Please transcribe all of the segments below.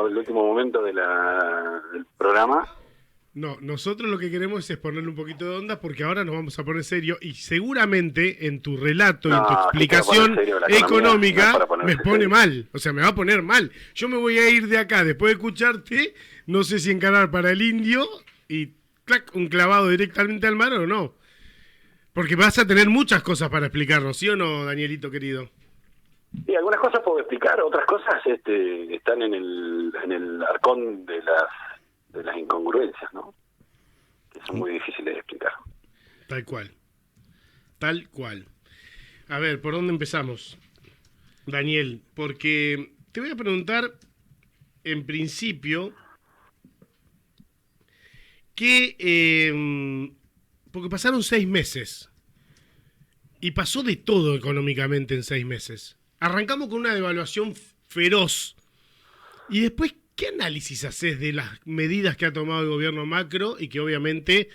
el último momento del programa. No, nosotros lo que queremos es ponerle un poquito de onda porque ahora nos vamos a poner serio y seguramente en tu relato y en tu No, si te pones explicación serio la economía, no es económica para me ponerse pone serio. mal, o sea, me va a poner mal. Yo me voy a ir de acá después de escucharte, no sé si encarar para el indio y clac, un clavado directamente al mar o no. Porque vas a tener muchas cosas para explicarnos, ¿sí o no, Danielito querido? Y algunas cosas puedo explicar, otras cosas están en el arcón de las incongruencias, ¿no? Que son muy difíciles de explicar. Tal cual, tal cual. A ver, ¿por dónde empezamos, Daniel? Porque te voy a preguntar, en principio, que... porque pasaron 6 meses y pasó de todo económicamente en 6 meses. Arrancamos con una devaluación feroz. Y después, ¿qué análisis haces de las medidas que ha tomado el gobierno Macro y que obviamente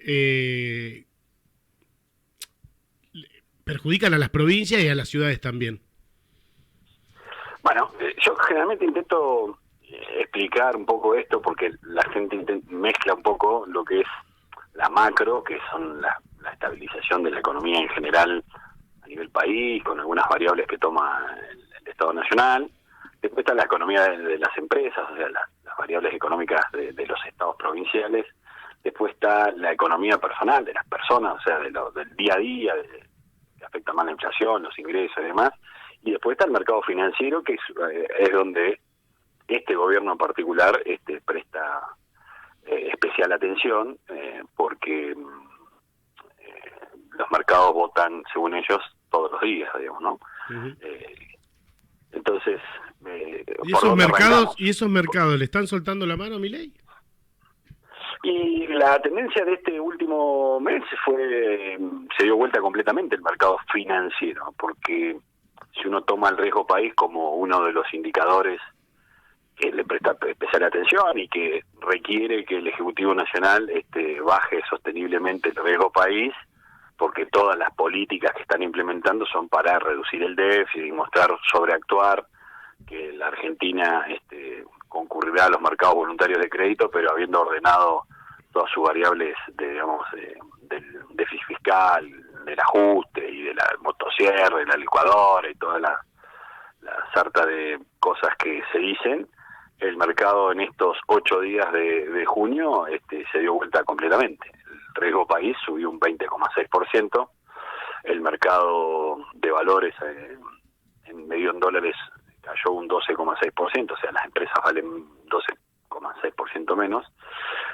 eh, perjudican a las provincias y a las ciudades también? Bueno, yo generalmente intento explicar un poco esto porque la gente mezcla un poco lo que es la macro, que son la estabilización de la economía en general a nivel país, con algunas variables que toma el Estado Nacional. Después está la economía de las empresas, o sea, las variables económicas de los estados provinciales. Después está la economía personal de las personas, o sea, del día a día, que afecta más la inflación, los ingresos y demás. Y después está el mercado financiero, que es donde este gobierno en particular presta especial atención, porque los mercados votan, según ellos, todos los días, digamos, ¿no? Uh-huh. Entonces, ¿Y ¿por esos dónde mercados, arrancamos? le están soltando la mano a Milei? Y la tendencia de este último mes se dio vuelta completamente el mercado financiero, porque si uno toma el riesgo país como uno de los indicadores que le presta especial atención y que requiere que el Ejecutivo Nacional baje sosteniblemente el riesgo país, porque todas las políticas que están implementando son para reducir el déficit y mostrar sobreactuar, que la Argentina concurrirá a los mercados voluntarios de crédito, pero habiendo ordenado todas sus variables del déficit fiscal, del ajuste y de la motosierra, de la licuadora y toda la sarta de cosas que se dicen. El mercado en estos 8 días de junio se dio vuelta completamente. El riesgo país subió un 20,6%, el mercado de valores en medio en dólares cayó un 12,6%, o sea, las empresas valen 12,6% menos,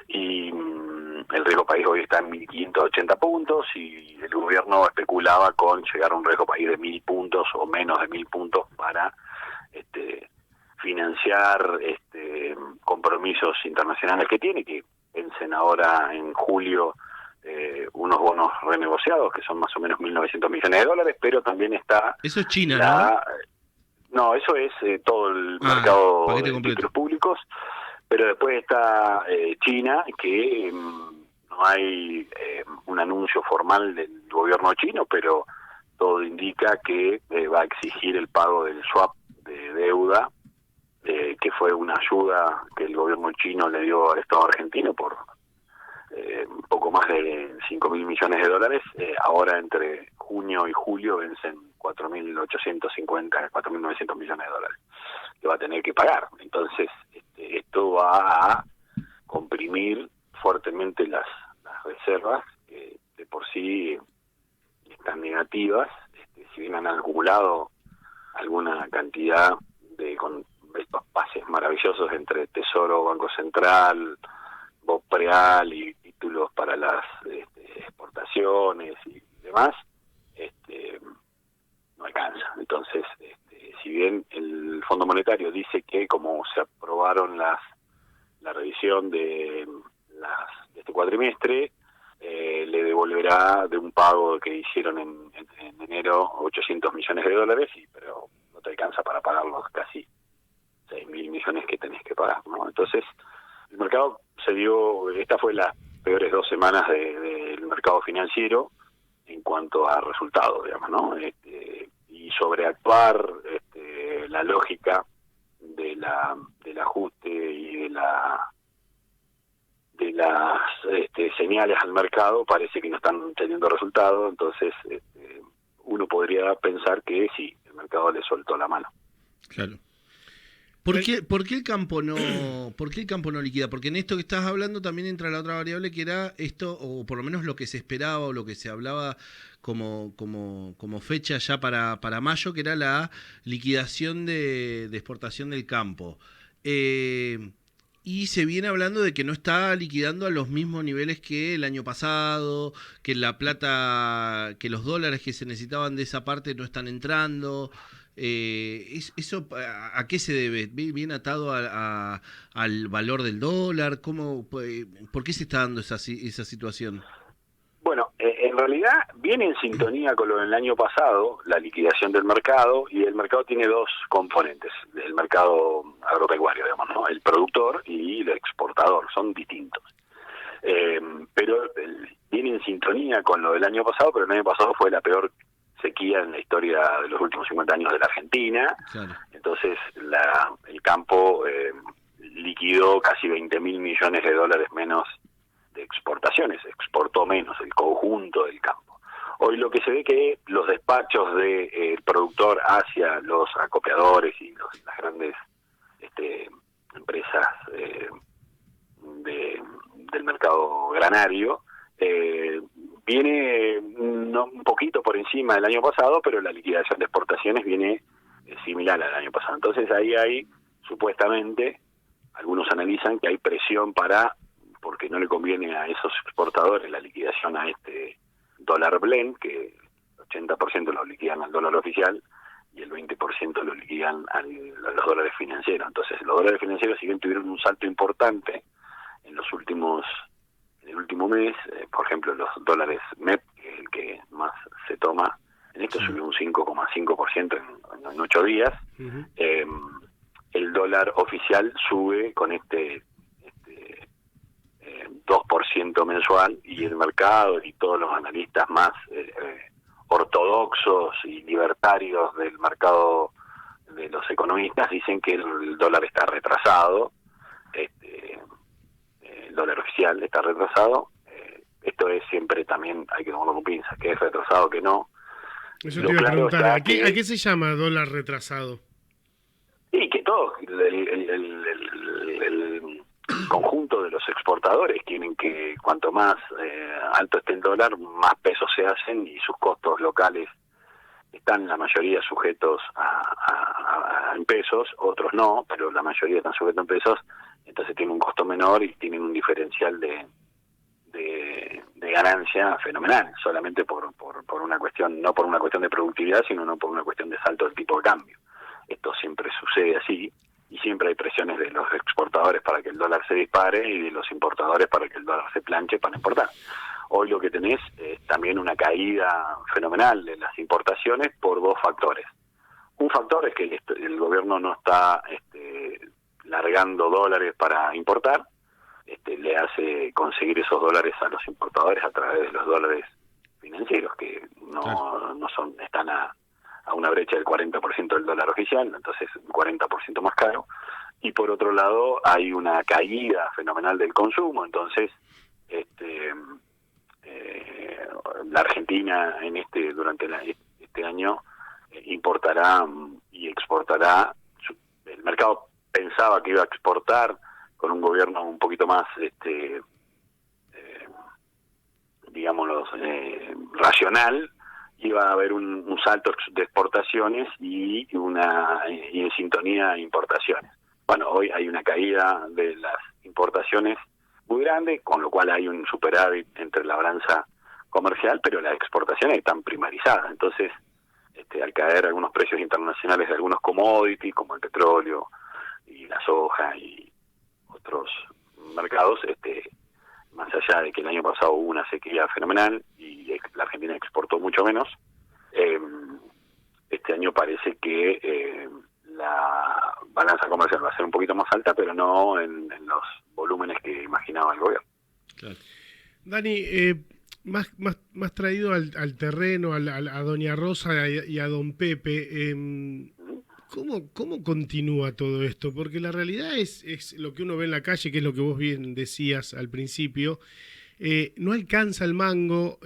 y el riesgo país hoy está en 1.580 puntos, y el gobierno especulaba con llegar a un riesgo país de 1.000 puntos o menos de 1.000 puntos para financiar compromisos internacionales que tiene, que vencen ahora en julio unos bonos renegociados que son más o menos 1.900 millones de dólares, pero también está Eso es China, ¿no? la... No, eso es todo el mercado Paquete de completo. títulos públicos, pero después está China, que no hay un anuncio formal del gobierno chino, pero todo indica que va a exigir el pago del swap de deuda, que fue una ayuda que el gobierno chino le dio al Estado argentino por un poco más de 5.000 millones de dólares. Ahora entre junio y julio vencen 4.850, 4.900 millones de dólares que va a tener que pagar. Entonces, esto va a comprimir fuertemente las reservas, que de por sí están negativas. Si bien han acumulado alguna cantidad con estos pases maravillosos entre Tesoro, Banco Central, BOPREAL y títulos para las exportaciones y demás, no alcanza. Entonces, si bien el Fondo Monetario dice que como se aprobaron la revisión de este cuatrimestre, le devolverá de un pago que hicieron en enero 800 millones de dólares, pero no te alcanza para pagar los casi 6.000 millones que tenés que pagar, ¿no? Entonces, el mercado esta fue las peores 2 semanas del mercado financiero en cuanto a resultados, digamos, ¿no? Y sobreactuar la lógica del del ajuste y de las señales al mercado parece que no están teniendo resultado. Entonces uno podría pensar que sí, el mercado le soltó la mano. Claro. ¿Por qué el campo no liquida? Porque en esto que estás hablando también entra la otra variable, que era esto, o por lo menos lo que se esperaba o lo que se hablaba como fecha ya para mayo, que era la liquidación de exportación del campo. Y se viene hablando de que no está liquidando a los mismos niveles que el año pasado, que la plata, que los dólares que se necesitaban de esa parte no están entrando. ¿Eso a qué se debe? ¿Viene atado al valor del dólar? ¿Por qué se está dando esa situación? Bueno, en realidad viene en sintonía con lo del año pasado, la liquidación del mercado, y el mercado tiene dos componentes, el mercado agropecuario, digamos, ¿no? El productor y el exportador, son distintos. Pero viene en sintonía con lo del año pasado, pero el año pasado fue la peor sequía en la historia de los últimos 50 años de la Argentina. Claro. Entonces el campo liquidó casi 20.000 millones de dólares menos de exportaciones, exportó menos el conjunto del campo. Hoy lo que se ve que los despachos del productor hacia los acopiadores y las grandes empresas del mercado granario viene un poquito por encima del año pasado, pero la liquidación de exportaciones viene similar al año pasado. Entonces ahí hay, supuestamente, algunos analizan que hay presión porque no le conviene a esos exportadores la liquidación a este dólar blend, que el 80% lo liquidan al dólar oficial y el 20% lo liquidan a los dólares financieros. Entonces los dólares financieros, si bien tuvieron un salto importante en el último mes, por ejemplo los dólares MEP, que es el que más se toma, en esto subió un 5,5% en 8 días. Uh-huh. El dólar oficial sube con este 2% mensual, y el mercado y todos los analistas más ortodoxos y libertarios del mercado, de los economistas, dicen que el dólar está retrasado, el dólar oficial está retrasado. Esto es siempre también, hay que tomarlo con pinzas, que es retrasado, que no. Eso te iba a preguntar, ¿a qué se llama dólar retrasado? Y que todos, el conjunto de los exportadores quieren que cuanto más alto esté el dólar, más pesos se hacen, y sus costos locales están la mayoría sujetos en pesos, otros no, pero la mayoría están sujetos en pesos. Entonces tienen un costo menor y tienen un diferencial de ganancia fenomenal, solamente por una cuestión, no por una cuestión de productividad, sino no por una cuestión de salto del tipo de cambio. Esto siempre sucede así, y siempre hay presiones de los exportadores para que el dólar se dispare y de los importadores para que el dólar se planche para importar. Hoy lo que tenés es también una caída fenomenal de las importaciones por dos factores. Un factor es que el gobierno no está largando dólares para importar, le hace conseguir esos dólares a los importadores a través de los dólares financieros, que están a una brecha del 40% del dólar oficial, entonces un 40% más caro. Y por otro lado hay una caída fenomenal del consumo. Entonces la Argentina durante este año importará y exportará. El mercado pensaba que iba a exportar con un gobierno un poquito más racional. Iba a haber un salto de exportaciones y en sintonía importaciones. Bueno, hoy hay una caída de las importaciones muy grande, con lo cual hay un superávit entre la balanza comercial, pero las exportaciones están primarizadas. Entonces, al caer algunos precios internacionales de algunos commodities, como el petróleo y la soja y otros mercados, más allá de que el año pasado hubo una sequía fenomenal y la Argentina exportó mucho menos, este año parece que la balanza comercial va a ser un poquito más alta, pero no en los volúmenes que imaginaba el gobierno. Claro. Dani, más traído al terreno, a doña Rosa y a don Pepe, ¿Cómo continúa todo esto? Porque la realidad es lo que uno ve en la calle, que es lo que vos bien decías al principio. No alcanza el mango,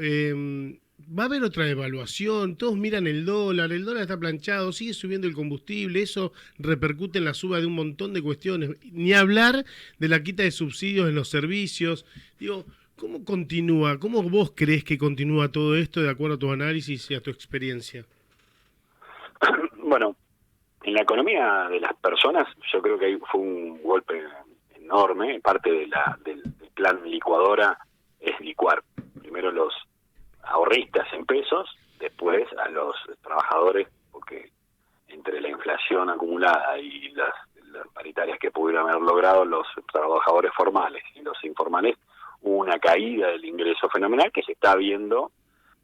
va a haber otra devaluación, todos miran el dólar está planchado, sigue subiendo el combustible, eso repercute en la suba de un montón de cuestiones, ni hablar de la quita de subsidios en los servicios. Digo, ¿cómo continúa? ¿Cómo vos creés que continúa todo esto de acuerdo a tu análisis y a tu experiencia? Bueno, en la economía de las personas yo creo que ahí fue un golpe enorme. Parte del plan licuadora es licuar primero los ahorristas en pesos, después a los trabajadores, porque entre la inflación acumulada y las paritarias que pudieron haber logrado los trabajadores formales y los informales, hubo una caída del ingreso fenomenal que se está viendo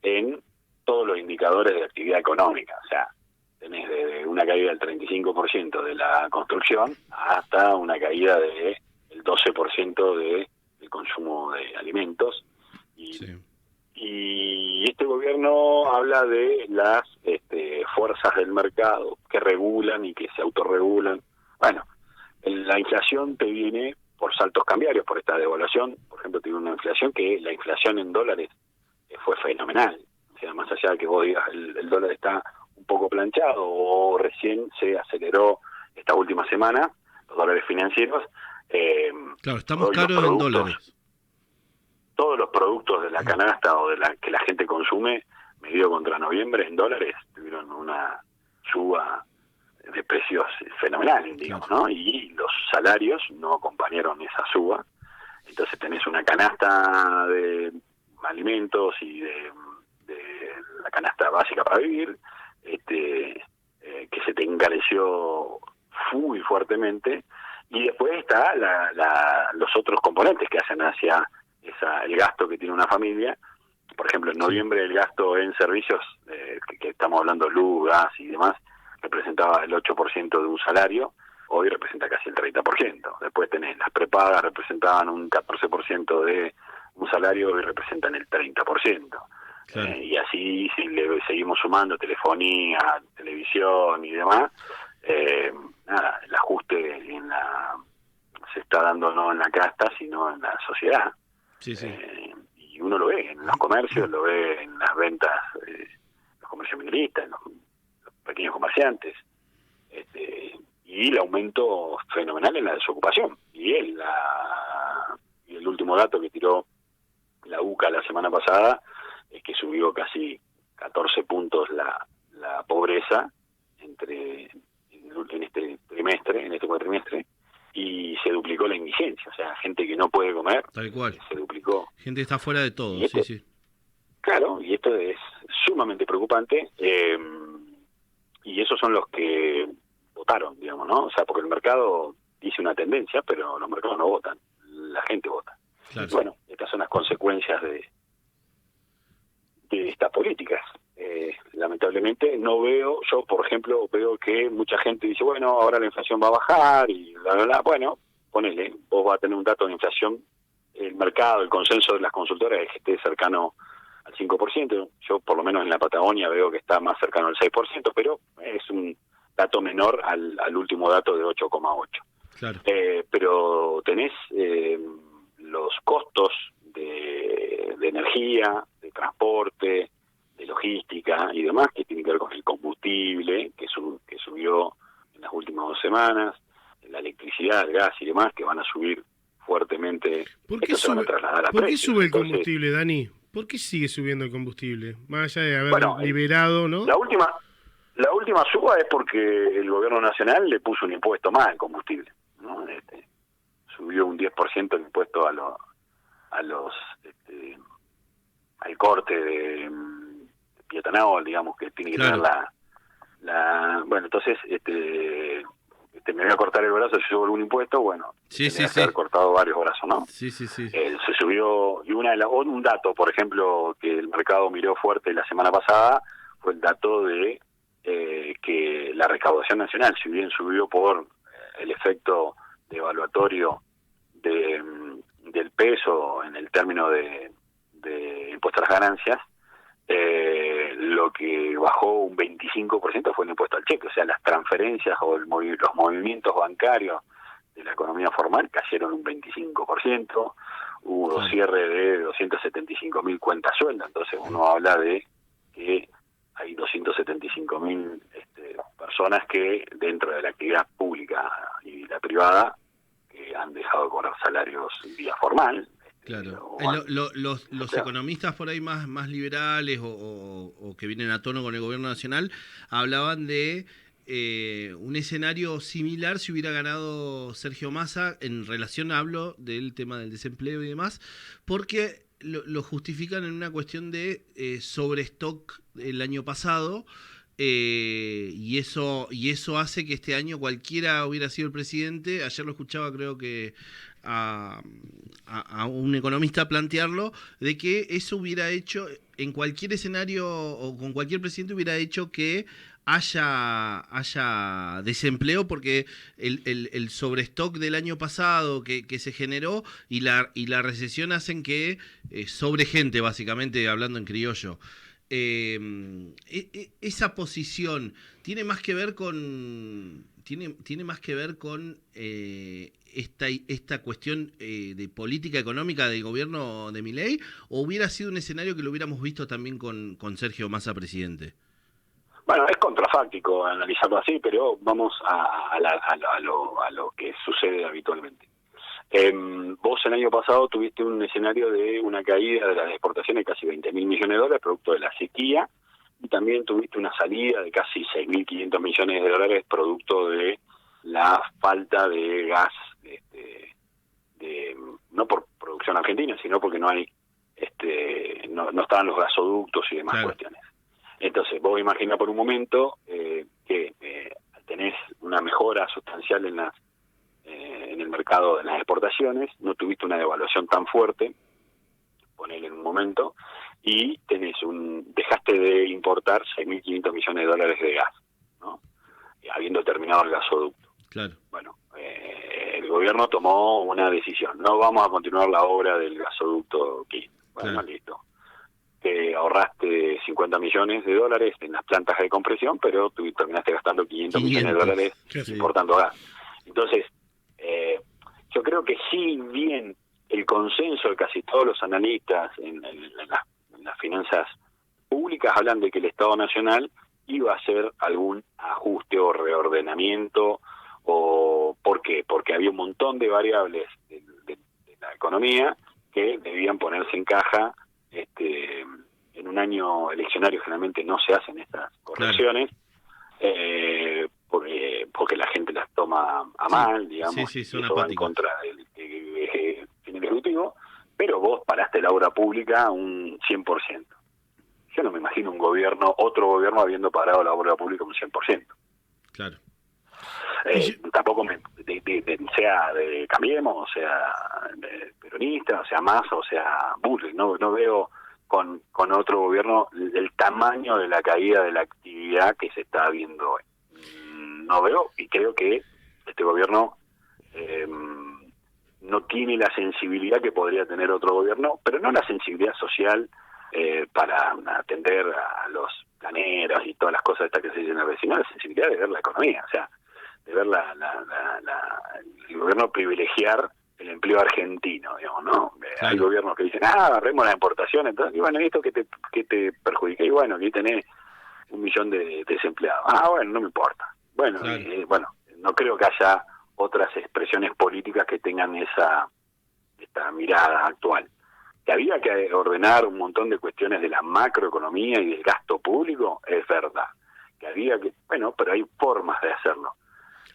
en todos los indicadores de actividad económica. O sea, tenés desde una caída del 35% de la construcción hasta una caída del 12% del consumo de alimentos. Y este gobierno habla de las fuerzas del mercado que regulan y que se autorregulan. Bueno, la inflación te viene por saltos cambiarios, por esta devaluación. Por ejemplo, tiene una inflación que la inflación en dólares fue fenomenal. O sea, más allá de que vos digas el dólar está un poco planchado o recién se aceleró esta última semana, los dólares financieros. Claro, estamos caros en dólares. Todos los productos de la canasta o de la que la gente consume, medido contra noviembre en dólares, tuvieron una suba de precios fenomenal, digamos, ¿no? Y los salarios no acompañaron esa suba. Entonces tenés una canasta de alimentos y de la canasta básica para vivir, que se te encareció muy fuertemente, y después está los otros componentes que hacen hacia el gasto que tiene una familia. Por ejemplo, en noviembre el gasto en servicios, que estamos hablando luz, gas y demás, representaba el 8% de un salario, hoy representa casi el 30%. Después tenés las prepagas, representaban un 14% de un salario, hoy representan el 30%. Claro. Y así, si le seguimos sumando telefonía, televisión y demás, nada, el ajuste se está dando no en la casta, sino en la sociedad. Sí, sí. Y uno lo ve en los comercios, lo ve en las ventas, los comercios minoristas, en los pequeños comerciantes, y el aumento fenomenal en la desocupación. Y el último dato que tiró la UCA la semana pasada es que subió casi 14 puntos la pobreza en este cuatrimestre, y se duplicó la indigencia. O sea, gente que no puede comer, tal cual, se duplicó. Gente está fuera de todo, sí. Claro, y esto es sumamente preocupante, y esos son los que votaron, digamos, ¿no? O sea, porque el mercado dice una tendencia, pero los mercados no votan, la gente vota. Claro. Bueno, estas son las consecuencias de estas políticas. Lamentablemente yo por ejemplo veo que mucha gente dice, bueno, ahora la inflación va a bajar y bla, bla, bla. Bueno, ponele, vos vas a tener un dato de inflación, el mercado, el consenso de las consultoras es que esté cercano al 5%, yo por lo menos en la Patagonia veo que está más cercano al 6%, pero es un dato menor al último dato de 8,8. Claro. Pero tenés los costos de energía, de transporte, de logística y demás, que tienen que ver con el combustible, que subió en las últimas 2 semanas, la electricidad, el gas y demás, que van a subir fuertemente. ¿Por qué sube el combustible, Dani? ¿Por qué sigue subiendo el combustible? Más allá de haber liberado, ¿no? La última suba es porque el gobierno nacional le puso un impuesto más al combustible, ¿no? Subió un 10% el impuesto al corte de bioetanol, digamos, que tiene que tener bueno, entonces me voy a cortar el brazo si subo algún impuesto, bueno, tendría que haber cortado varios brazos, ¿no? Sí. Se subió, y un dato, por ejemplo, que el mercado miró fuerte la semana pasada, fue el dato de que la recaudación nacional, si bien subió por el efecto devaluatorio del peso en el término de impuesto a las ganancias, lo que bajó un 25% fue el impuesto al cheque, o sea, las transferencias o los movimientos bancarios de la economía formal cayeron un 25%, hubo cierre de 275.000 cuentas sueldas, entonces uno habla de que hay 275.000 personas que dentro de la actividad pública y la privada que han dejado de cobrar salarios vía formal. Claro. Los economistas por ahí más liberales o que vienen a tono con el gobierno nacional hablaban de un escenario similar si hubiera ganado Sergio Massa. En relación, hablo del tema del desempleo y demás, porque lo justifican en una cuestión de sobrestock el año pasado. Y eso hace que este año cualquiera hubiera sido el presidente. Ayer lo escuchaba, creo que a un economista plantearlo, de que eso hubiera hecho, en cualquier escenario o con cualquier presidente, hubiera hecho que haya desempleo, porque el sobrestock del año pasado que se generó y la recesión hacen que sobre gente, básicamente, hablando en criollo. Esa posición tiene más que ver con esta cuestión de política económica del gobierno de Milei, o hubiera sido un escenario que lo hubiéramos visto también con Sergio Massa presidente. Bueno, es contrafáctico analizarlo así, pero vamos a lo que sucede habitualmente. Vos el año pasado tuviste un escenario de una caída de las exportaciones de casi 20.000 millones de dólares producto de la sequía, y también tuviste una salida de casi 6.500 millones de dólares producto de la falta de gas, no por producción argentina, sino porque no hay no estaban los gasoductos y demás, claro, cuestiones. Entonces vos imagina por un momento que tenés una mejora sustancial en el mercado de las exportaciones, no tuviste una devaluación tan fuerte, ponele en un momento, y dejaste de importar 6.500 millones de dólares de gas, ¿no? Habiendo terminado el gasoducto. Claro. Bueno, el gobierno tomó una decisión, no vamos a continuar la obra del gasoducto Quilmes. Bueno, claro, listo. Te ahorraste 50 millones de dólares en las plantas de compresión, pero tú terminaste gastando 500 millones de dólares importando gas. Entonces, yo creo que si bien el consenso de casi todos los analistas en las finanzas públicas hablan de que el Estado Nacional iba a hacer algún ajuste o reordenamiento, o ¿por qué? Porque había un montón de variables de la economía que debían ponerse en caja. En un año eleccionario generalmente no se hacen estas correcciones, claro, porque la gente las toma a mal, digamos, y eso va en contra del Ejecutivo, pero vos paraste la obra pública un 100%. Yo no me imagino otro gobierno habiendo parado la obra pública un 100%. Claro. Tampoco sea de Cambiemos, o sea de peronista, o sea Massa, o sea Bullrich, no veo con otro gobierno el tamaño de la caída de la actividad que se está viendo hoy. No veo, y creo que este gobierno no tiene la sensibilidad que podría tener otro gobierno, pero no la sensibilidad social para atender a los planeros y todas las cosas estas que se dicen a veces, sino la sensibilidad de ver la economía, o sea, de ver el gobierno privilegiar el empleo argentino, digamos, ¿no? Claro. Hay gobiernos que dicen, agarremos las importaciones, entonces, y bueno, ¿y esto que te perjudica? Y bueno, aquí tenés 1 millón de desempleados. Bueno, no me importa. Bueno, claro. No creo que haya otras expresiones políticas que tengan esta mirada actual. Que había que ordenar un montón de cuestiones de la macroeconomía y del gasto público, es verdad. Que había que, pero hay formas de hacerlo.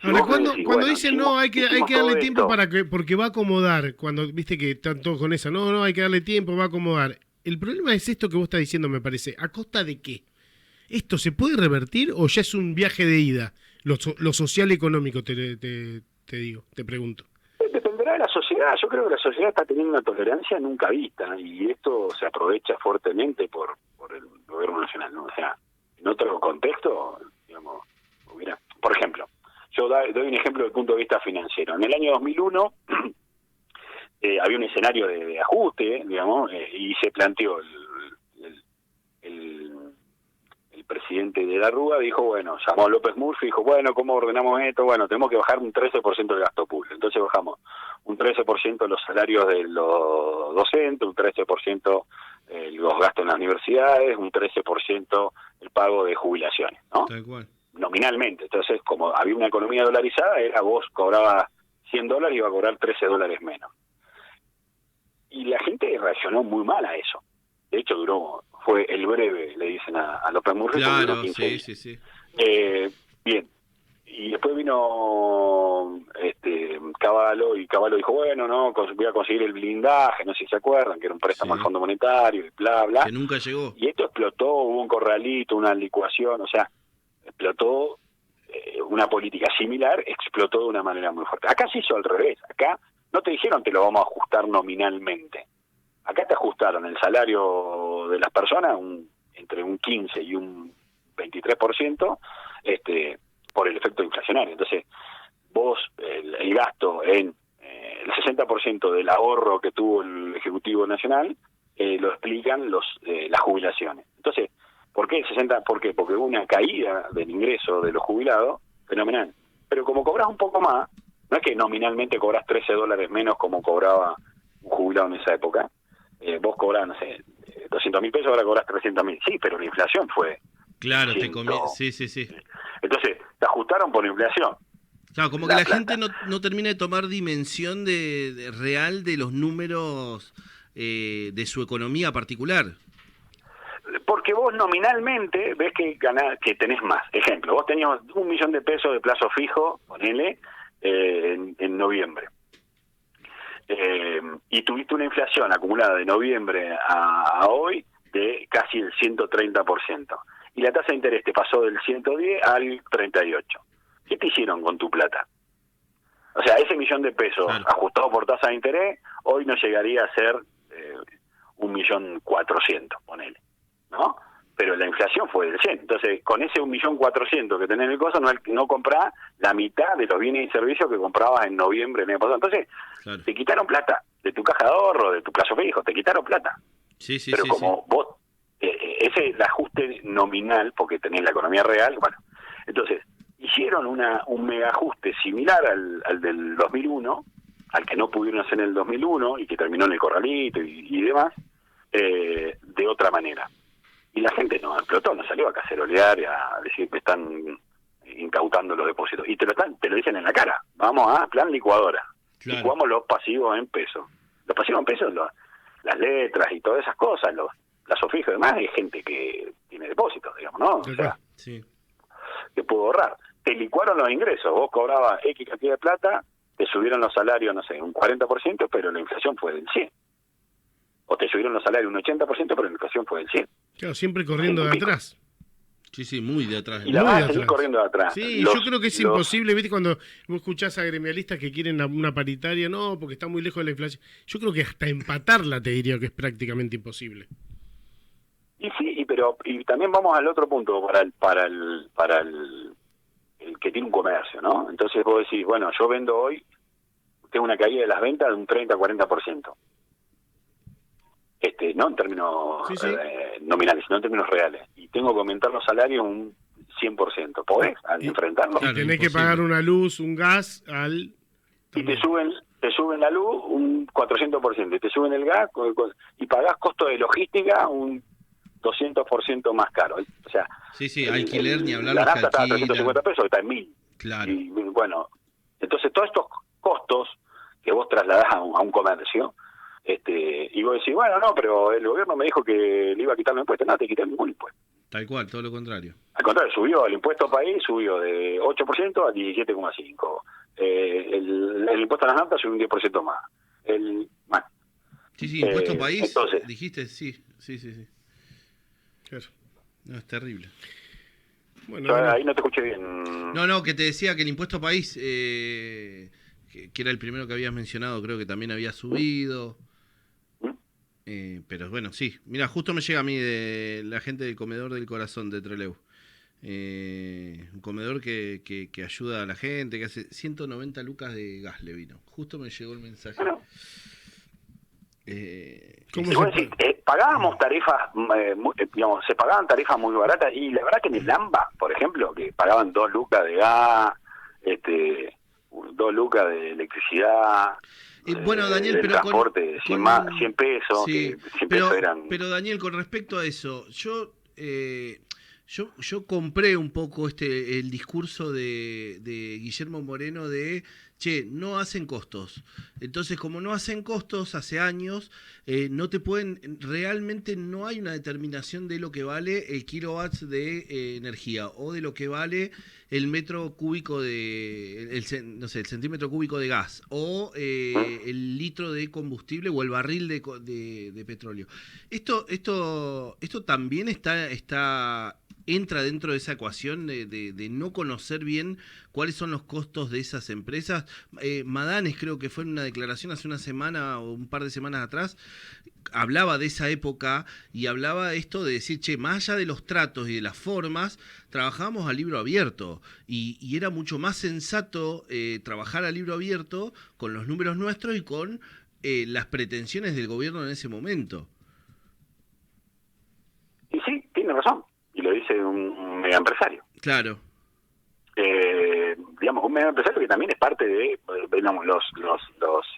Ahora, cuando dicen no, hay que darle tiempo porque va a acomodar, cuando viste que están todos con esa, no, hay que darle tiempo, va a acomodar. El problema es esto que vos estás diciendo, me parece. ¿A costa de qué? ¿Esto se puede revertir o ya es un viaje de ida? Lo social y económico, te pregunto. Dependerá de la sociedad. Yo creo que la sociedad está teniendo una tolerancia nunca vista, y esto se aprovecha fuertemente por el gobierno nacional, ¿no? O sea, en otro contexto, digamos, por ejemplo, yo doy un ejemplo desde el punto de vista financiero. En el año 2001 había un escenario de ajuste, digamos, y se planteó presidente de la Rúa dijo, bueno, llamó a López Murphy, dijo, bueno, ¿cómo ordenamos esto? Bueno, tenemos que bajar un 13% del gasto público. Entonces bajamos un 13% los salarios de los docentes, un 13% los gastos en las universidades, un 13% el pago de jubilaciones, ¿no? Tal cual. Nominalmente. Entonces, como había una economía dolarizada, era vos cobrabas $100 y iba a cobrar $13 menos. Y la gente reaccionó muy mal a eso. De hecho, fue el breve, le dicen a López Murphy. Claro, sí. Bien. Y después vino Cavallo, y Cavallo dijo, bueno, no, voy a conseguir el blindaje, no sé si se acuerdan, que era un préstamo al Fondo Monetario, y bla, bla. Que nunca llegó. Y esto explotó, hubo un corralito, una licuación, o sea, explotó una política similar, explotó de una manera muy fuerte. Acá se hizo al revés, acá no te dijeron te lo vamos a ajustar nominalmente. Acá te ajustaron el salario de las personas entre un 15 y un 23%, por el efecto inflacionario. Entonces, vos, el gasto en el 60% del ahorro que tuvo el Ejecutivo Nacional, lo explican las jubilaciones. Entonces, ¿por qué el 60%? ¿Por qué? Porque hubo una caída del ingreso de los jubilados, fenomenal. Pero como cobras un poco más, no es que nominalmente cobras $13 menos como cobraba un jubilado en esa época. Vos cobrás, no sé, 200.000 pesos, ahora cobras 300.000. Sí, pero la inflación fue... Claro, Sí. Entonces, te ajustaron por inflación. Claro, como que la gente no termina de tomar dimensión de real de los números de su economía particular. Porque vos nominalmente ves que tenés más. Ejemplo, vos tenías $1.000.000 de plazo fijo, ponele, en noviembre. Y tuviste una inflación acumulada de noviembre a hoy de casi el 130%. Y la tasa de interés te pasó del 110 al 38. ¿Qué te hicieron con tu plata? O sea, ese $1.000.000 claro, ajustado por tasa de interés, hoy no llegaría a ser 1.400.000, ponele, ¿no? Pero la inflación fue del 100. Entonces, con ese 1.400.000 que tenés en el costo, no comprás la mitad de los bienes y servicios que comprabas en noviembre del año pasado. Entonces, claro. te quitaron plata de tu caja de ahorro, de tu plazo fijo, te quitaron plata. Pero como vos, ese es el ajuste nominal, porque tenés la economía real, bueno, entonces, hicieron un mega ajuste similar al del 2001, al que no pudieron hacer en el 2001 y que terminó en el corralito y demás, de otra manera. Y la gente no explotó, no salió a cacerolear y a decir que están incautando los depósitos. Y te lo dicen en la cara. Vamos a plan licuadora. Claro. Licuamos los pasivos en pesos. Los pasivos en pesos, las letras y todas esas cosas, los plazos fijos y demás, hay gente que tiene depósitos, digamos, ¿no? O sea, que pudo ahorrar. Te licuaron los ingresos. Vos cobrabas X cantidad de plata, te subieron los salarios, no sé, un 40%, pero la inflación fue del 100%. O te subieron los salarios un 80%, pero la inflación fue del 100%. Claro, siempre corriendo de atrás. Sí, muy de atrás. Y la vas a seguir corriendo de atrás. Sí, yo creo que es imposible, ¿viste? Cuando vos escuchás a gremialistas que quieren una paritaria, no, porque está muy lejos de la inflación. Yo creo que hasta empatarla te diría que es prácticamente imposible. Y sí, pero también vamos al otro punto para el que tiene un comercio, ¿no? Entonces vos decís, bueno, yo vendo hoy, tengo una caída de las ventas de un 30-40%. No en términos nominales, sino en términos reales. Y tengo que aumentar los salarios un 100%. ¿Podés enfrentarlo? Claro, tenés que pagar una luz, un gas, y te suben la luz un 400%, y te suben el gas, y pagás costo de logística un 200% más caro. O sea, alquiler, ni hablar. La nafta está a 350 pesos, está en 1.000. Claro. Y bueno, entonces todos estos costos que vos trasladás a un comercio, y vos decís, bueno, no, pero el gobierno me dijo que le iba a quitar los impuestos. No, te quité ningún impuesto. Tal cual, todo lo contrario. Al contrario, subió el impuesto país, subió de 8% a 17,5%. El impuesto a las naftas subió un 10% más. Bueno. Sí, impuesto país, entonces, dijiste, sí. Claro. No, es terrible. Bueno, ahí no te escuché bien. No, que te decía que el impuesto país, que era el primero que habías mencionado, creo que también había subido. Pero bueno, sí. Mira, justo me llega a mí de la gente del Comedor del Corazón de Trelew. Un comedor que ayuda a la gente, que hace 190 lucas de gas le vino. Justo me llegó el mensaje. ¿Cómo Y se vos decís, pagábamos tarifas, digamos, se pagaban tarifas muy baratas, y la verdad que en el AMBA, por ejemplo, que pagaban 2 lucas de gas, 2 lucas de electricidad, Bueno, Daniel, del pero transporte, 100 pesos, sí, que 100 pesos eran... pero Daniel, con respecto a eso, yo compré un poco el discurso de Guillermo Moreno de, che, no hacen costos. Entonces, como no hacen costos hace años, realmente no hay una determinación de lo que vale el kilowatts de energía o de lo que vale el metro cúbico no sé, el centímetro cúbico de gas o el litro de combustible o el barril de petróleo. Esto también entra dentro de esa ecuación de no conocer bien cuáles son los costos de esas empresas. Madanes, creo que fue en una declaración hace una semana o un par de semanas atrás, hablaba de esa época y hablaba esto de decir, che, más allá de los tratos y de las formas, trabajábamos a libro abierto y era mucho más sensato trabajar a libro abierto con los números nuestros y con las pretensiones del gobierno en ese momento. Y sí, tiene razón, y lo dice un mega empresario. Claro. Digamos, un mega empresario que también es parte de, digamos, los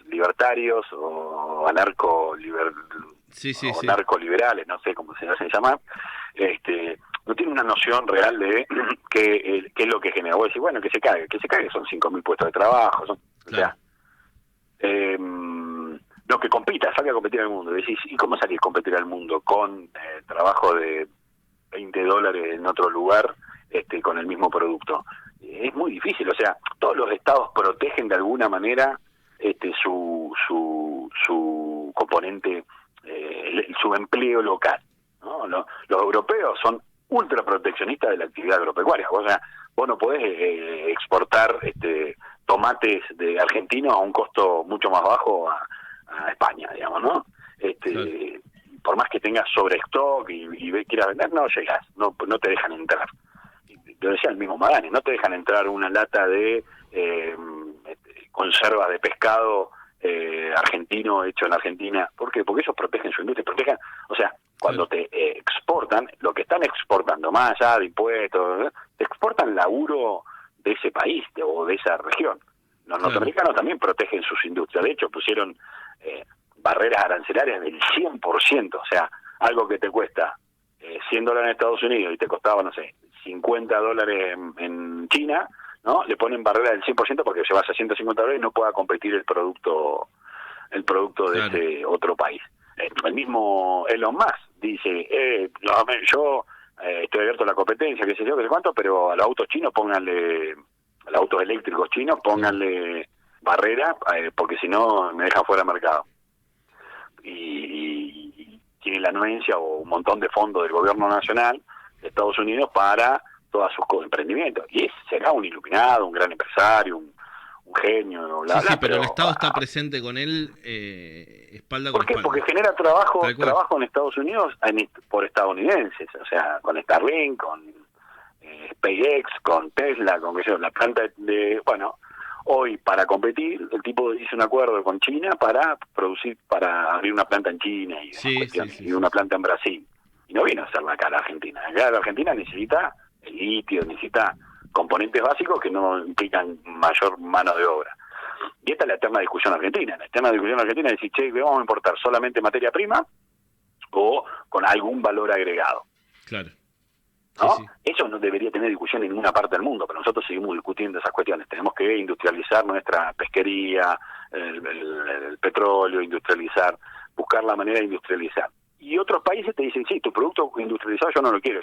libertarios o narcoliberales, no sé cómo se hacen llamar, no tiene una noción real de qué es lo que genera. Vos decís, bueno, que se cague, son 5.000 puestos de trabajo, claro. O sea, no, que compita, salga a competir al mundo. Decís, ¿y cómo salís a competir al mundo con trabajo de $20 en otro lugar con el mismo producto? Es muy difícil. O sea, todos los estados protegen de alguna manera su componente, su empleo local, ¿no? Los europeos son ultra proteccionistas de la actividad agropecuaria. O sea, vos no podés exportar tomates de argentinos a un costo mucho más bajo a España, digamos, ¿no? Claro. Por más que tengas sobre stock y quieras vender, no llegas, no te dejan entrar. Lo decía el mismo Magani, no te dejan entrar una lata de conservas de pescado argentino hecho en Argentina. ¿Por qué? Porque ellos protegen su industria, o sea, cuando te exportan, lo que están exportando, más allá de impuestos, te exportan laburo de ese país o de esa región. Los norteamericanos también protegen sus industrias, de hecho pusieron barreras arancelarias del 100%, o sea, algo que te cuesta $100 en Estados Unidos y te costaba, no sé, $50 en China, ¿no? Le ponen barrera del 100% porque llevas a $150 y no pueda competir el producto de ese otro país. El mismo Elon Musk dice, yo estoy abierto a la competencia, qué sé yo, qué sé cuánto, pero a los autos chinos pónganle, a los autos eléctricos chinos pónganle barrera, porque si no me dejan fuera del mercado. Y tiene la anuencia o un montón de fondos del gobierno nacional de Estados Unidos para todos sus emprendimientos. Y será un iluminado, un gran empresario, un genio, bla, sí, bla, pero el Estado está presente con él espalda con ¿por qué? espalda. Porque genera trabajo en Estados Unidos por estadounidenses, o sea, con Starlink, con SpaceX, con Tesla, con la planta bueno, hoy para competir, el tipo hizo un acuerdo con China para abrir una planta en China y una planta en Brasil. Y no vino a hacerla acá a la Argentina. Acá la Argentina necesita el litio, necesita componentes básicos que no implican mayor mano de obra. Y esta es la eterna discusión argentina. La eterna discusión argentina es decir, che, ¿vamos a importar solamente materia prima o con algún valor agregado? Claro. ¿No? Sí. Eso no debería tener discusión en ninguna parte del mundo, pero nosotros seguimos discutiendo esas cuestiones. Tenemos que industrializar nuestra pesquería, el petróleo, buscar la manera de industrializar. Y otros países te dicen, sí, tu producto industrializado yo no lo quiero,